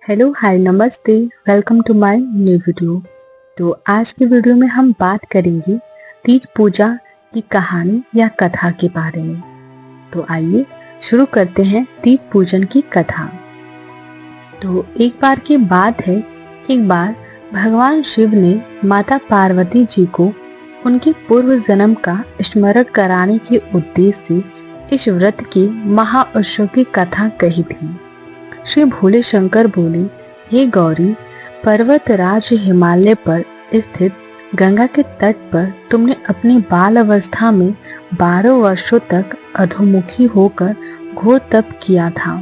Hello hi नमस्ते। Welcome to my new video. तो आज की वीडियो में हम बात करेंगे तीज पूजा की कहानी या कथा के बारे में। तो आइए शुरू करते हैं तीज पूजन की कथा। तो एक बार की बात है, एक बार भगवान शिव ने माता पार्वती जी को उनके पूर्व जन्म का स्मरण कराने के उद्देश्य से इस व्रत के महाउत्सव की कथा कही थी। श्री भोले शंकर बोले, हे गौरी, पर्वत राज हिमालय पर स्थित गंगा के तट पर तुमने अपनी बाल अवस्था में 12 वर्षों तक अधोमुखी होकर घोर तप किया था।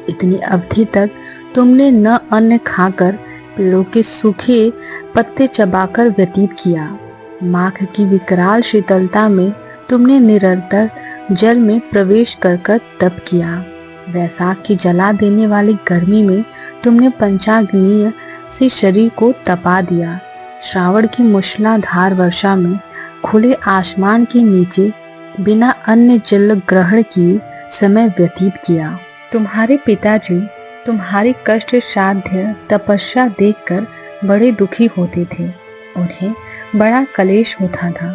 इतनी अवधि तक तुमने न अन्न खाकर पेड़ों के सूखे पत्ते चबाकर व्यतीत किया। माघ की विकराल शीतलता में तुमने निरंतर जल में प्रवेश कर तप किया। वैसाख की जला देने वाली गर्मी में तुमने पंचाग्नीय से शरीर को तपा दिया। श्रावण की मूसलाधार वर्षा में खुले आसमान के नीचे बिना अन्न जल ग्रहण किए समय व्यतीत किया। तुम्हारे पिताजी तुम्हारी कष्ट साध्य तपस्या देखकर बड़े दुखी होते थे। उन्हें बड़ा क्लेश होता था।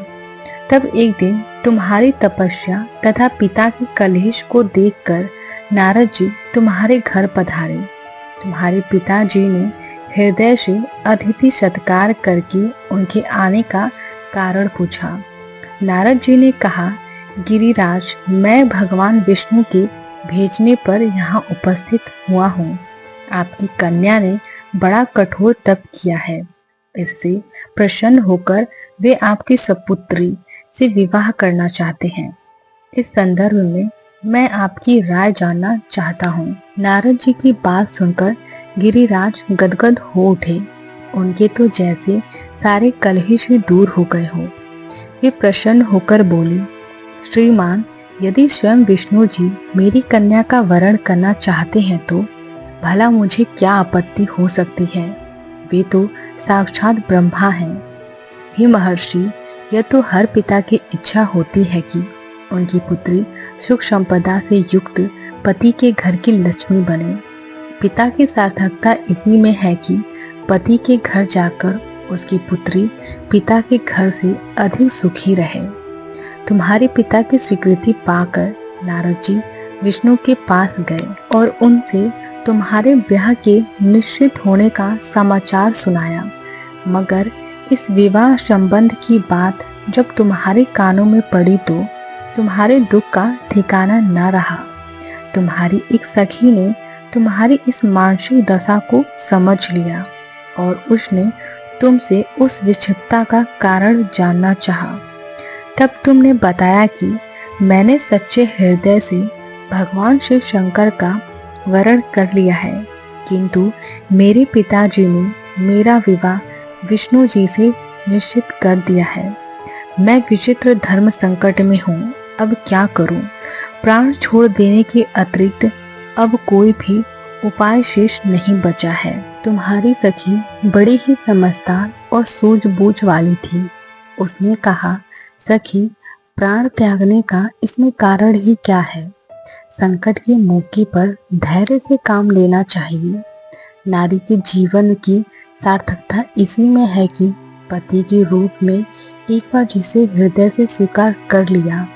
तब एक दिन तुम्हारी तपस्या तथा पिता के कलेश को देखकर नारद जी तुम्हारे घर पधारे। तुम्हारे पिताजी ने हृदय से अतिथि सत्कार करके उनके आने का कारण पूछा। नारद जी ने कहा, गिरिराज, मैं भगवान विष्णु के भेजने पर यहाँ उपस्थित हुआ हूँ। आपकी कन्या ने बड़ा कठोर तप किया है। इससे प्रसन्न होकर वे आपकी सपुत्री से विवाह करना चाहते हैं। इस संदर्भ में मैं आपकी राय जानना चाहता हूँ। नारद जी की बात सुनकर गिरिराज गदगद हो उठे। उनके तो जैसे सारे कलेश ही दूर हो गए हो। वे प्रसन्न होकर बोले, श्रीमान, यदि स्वयं विष्णु जी मेरी कन्या का वरण करना चाहते हैं तो भला मुझे क्या आपत्ति हो सकती है। वे तो साक्षात ब्रह्मा हैं। हे महर्षि, यह तो हर पिता की इच्छा होती है कि उनकी पुत्री सुख संपदा से युक्त पति के घर की लक्ष्मी बने। पिता की सार्थकता इसी में है कि पति के घर जाकर उसकी पुत्री पिता के घर से अधिक सुखी रहे। तुम्हारे पिता की स्वीकृति पाकर नारद जी विष्णु के पास गए और उनसे तुम्हारे ब्याह के निश्चित होने का समाचार सुनाया। मगर इस विवाह संबंध की बात जब तुम्हारे कानों में पड़ी तो तुम्हारे दुख का ठिकाना न रहा। तुम्हारी एक सखी ने तुम्हारी इस मानसिक दशा को समझ लिया और उसने तुमसे उस विक्षिप्तता का कारण जानना चाहा। तब तुमने बताया कि मैंने सच्चे हृदय से भगवान शिव शंकर का वरण कर लिया है, किंतु मेरे पिताजी ने मेरा विवाह विष्णु जी से निश्चित कर दिया है। मैं विचित्र धर्म संकट में हूँ। अब क्या करूं? प्राण छोड़ देने के अतिरिक्त अब कोई भी उपाय शेष नहीं बचा है। तुम्हारी सखी बड़ी ही समझदार और सूझबूझ वाली थी। उसने कहा, सखी, प्राण त्यागने का इसमें कारण ही क्या है? संकट के मौके पर धैर्य से काम लेना चाहिए। नारी के जीवन की सार्थकता इसी में है कि पति के रूप में एक बार जिसे हृदय से स्वीकार कर लिया,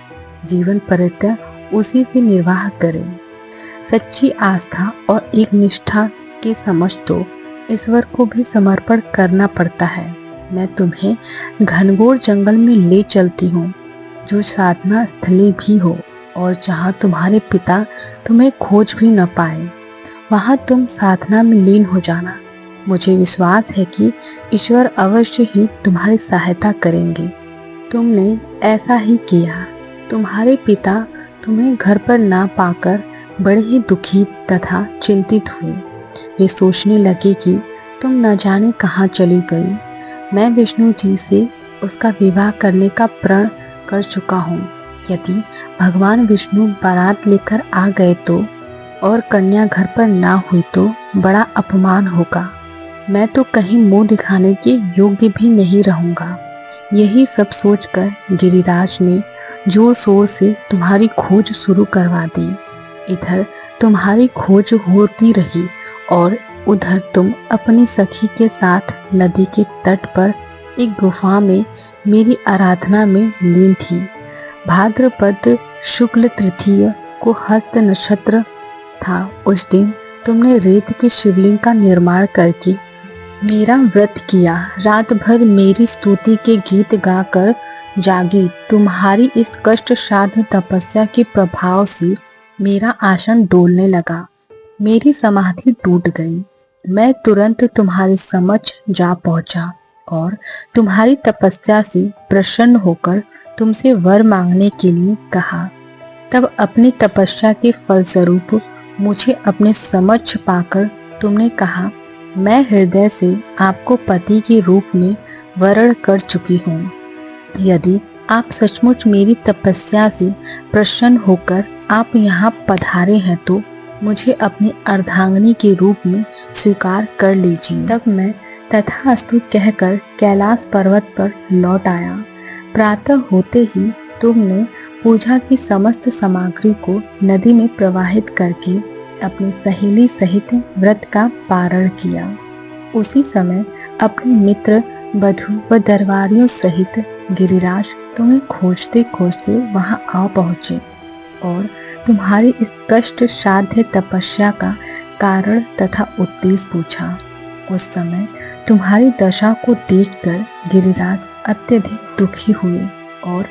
जीवन पर्यंत उसी से निर्वाह करें। सच्ची आस्था और एक निष्ठा के समझ तो ईश्वर को भी समर्पण करना पड़ता है। मैं तुम्हें घनघोर जंगल में ले चलती हूँ, जो साधना स्थली भी हो और जहाँ तुम्हारे पिता तुम्हें खोज भी न पाए। वहाँ तुम साधना में लीन हो जाना। मुझे विश्वास है कि ईश्वर अवश्य ही तुम्हारी सहायता करेंगे। तुमने ऐसा ही किया। तुम्हारे पिता तुम्हें घर पर ना पाकर बड़े ही दुखी तथा चिंतित हुए। वे सोचने लगे कि तुम न जाने कहाँ चली गई। मैं विष्णु जी से उसका विवाह करने का प्रण कर चुका हूँ। यदि भगवान विष्णु बारात लेकर आ गए तो और कन्या घर पर ना हुई तो बड़ा अपमान होगा। मैं तो कहीं मुंह दिखाने के योग्य भी नहीं रहूंगा। यही सब सोचकर गिरिराज ने जोर शोर से तुम्हारी खोज शुरू करवा दी। इधर तुम्हारी खोज होती रही और उधर तुम अपनी सखी के साथ नदी के तट पर एक गुफा में मेरी आराधना में लीन थी। भाद्रपद शुक्ल तृतीय को हस्त नक्षत्र था। उस दिन तुमने रेत के शिवलिंग का निर्माण करके मेरा व्रत किया। रात भर मेरी स्तुति के गीत गाकर जागी। तुम्हारी इस कष्ट साध्य तपस्या के प्रभाव से मेरा आसन डोलने लगा। मेरी समाधि टूट गई। मैं तुरंत तुम्हारे समक्ष जा पहुंचा और तुम्हारी तपस्या से प्रसन्न होकर तुमसे वर मांगने के लिए कहा। तब अपनी तपस्या के फलस्वरूप मुझे अपने समक्ष पाकर तुमने कहा, मैं हृदय से आपको पति के रूप में वरण कर चुकी हूँ। यदि आप सचमुच मेरी तपस्या से प्रसन्न होकर आप यहाँ पधारे हैं तो मुझे अपनी अर्धांगिनी के रूप में स्वीकार कर लीजिए। तब मैं तथास्तु कहकर कैलाश पर्वत पर लौट आया। प्रातः होते ही तुमने पूजा की समस्त सामग्री को नदी में प्रवाहित करके अपनी सहेली सहित व्रत का पारण किया। उसी समय अपने मित्र बधू व दरबारियों सहित गिरिराज तुम्हें खोजते खोजते वहां आ पहुंचे और तुम्हारी इस कष्ट साध्य तपस्या का कारण तथा उद्देश्य पूछा। उस समय तुम्हारी दशा को देखकर गिरिराज अत्यधिक दुखी हुए और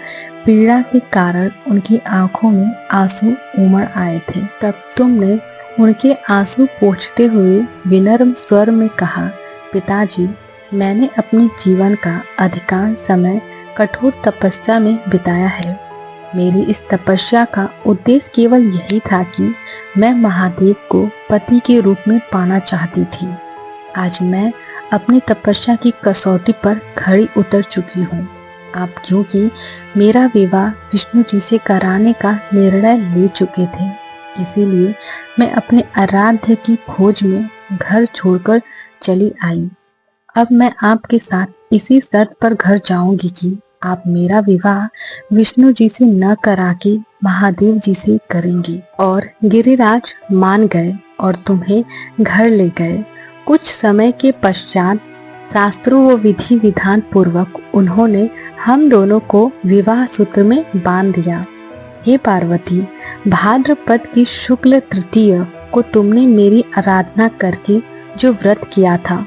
पीड़ा के कारण उनकी आंखों में आंसू उमड़ आए थे। तब तुमने उनके आंसू पोंछते हुए विनम्र स्वर में कहा, पिताजी, मैंने अपने जीवन का अधिकांश समय कठोर तपस्या में बिताया है। मेरी इस तपस्या का उद्देश्य केवल यही था कि मैं महादेव को पति के रूप में पाना चाहती थी। आज मैं अपनी तपस्या की कसौटी पर खड़ी उतर चुकी हूँ। आप क्योंकि मेरा विवाह विष्णु जी से कराने का निर्णय ले चुके थे, इसीलिए मैं अपने आराध्य की खोज में घर छोड़कर चली आई। अब मैं आपके साथ इसी शर्त पर घर जाऊंगी कि आप मेरा विवाह विष्णु जी से न करा के महादेव जी से करेंगी। और गिरिराज मान गए और तुम्हें घर ले गए। कुछ समय के पश्चात शास्त्रों व विधि विधान पूर्वक उन्होंने हम दोनों को विवाह सूत्र में बांध दिया। हे पार्वती, भाद्रपद की शुक्ल तृतीय को तुमने मेरी आराधना करके जो व्रत किया था,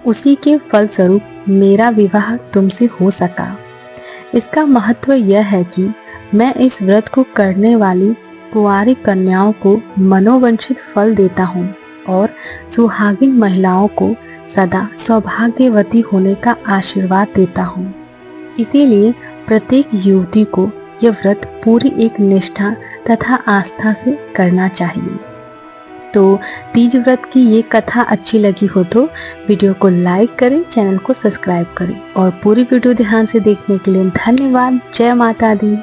उसी के फलस्वरूप मेरा विवाह तुमसे हो सका। इसका महत्व यह है कि मैं इस व्रत को करने वाली कुंवारी कन्याओं को मनोवांछित फल देता हूँ और सुहागिन महिलाओं को सदा सौभाग्यवती होने का आशीर्वाद देता हूँ। इसीलिए प्रत्येक युवती को यह व्रत पूरी एक निष्ठा तथा आस्था से करना चाहिए। तो तीज व्रत की ये कथा अच्छी लगी हो तो वीडियो को लाइक करें, चैनल को सब्सक्राइब करें और पूरी वीडियो ध्यान से देखने के लिए धन्यवाद। जय माता दी।